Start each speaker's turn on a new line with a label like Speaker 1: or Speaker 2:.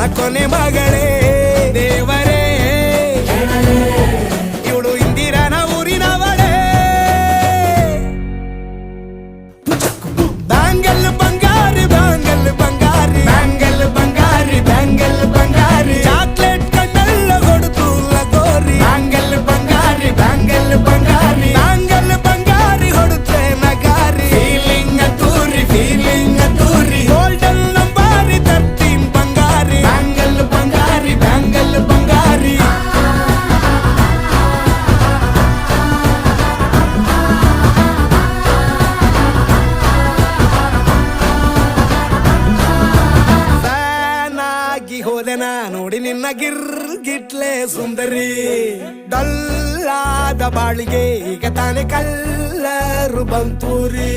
Speaker 1: ನನ್ನ ಕೊನೆ ಮಗಳೇ ದೇವರೇ ಇವಳು ಇಂದಿರನ ಊರಿನವಳೇ ಬ್ಯಾಂಗಲ್ ಬಂಗಾರಿ ಬ್ಯಾಂಗಲ್ ಬಂಗಾರಿ ಬ್ಯಾಂಗಲ್ ಬಂಗಾರಿ ಬ್ಯಾಂಗಲ್ ಬಂಗಾರಿ ಚಾಕ್ಲೇಟ್ ಕಣ್ಣೆಲ್ಲ ಕೊಡುತ್ತು ಲಗೋರಿ ಬ್ಯಾಂಗಲ್ ಬಂಗಾರಿ ಬ್ಯಾಂಗಲ್ ಬಂಗಾರಿ ಬ್ಯಾಂಗಲ್ ಬಂಗಾರಿ ಹೊಡುತ್ತೆ ನಗಾರಿ ಫೀಲಿಂಗ್ ತೂರಿ ಗೋಲ್ಡನ್ ನಂಬಾರಿ 13 ಬಂಗಾರಿ ಬ್ಯಾಂಗಲ್ ಬಂಗಾರಿ ಬ್ಯಾಂಗಲ್ ಬಂಗಾರಿ ಹೋದೆನ ನೋಡಿ ನಿನ್ನ ಗಿರ್ಗಿಟ್ಲೆ ಸುಂದರಿ ಡಲ್ಲಾದ ಬಾಳಿಗೆ ಈಗ ತಾನೆ ಕಲ್ಲರು ಬಂತೂರಿ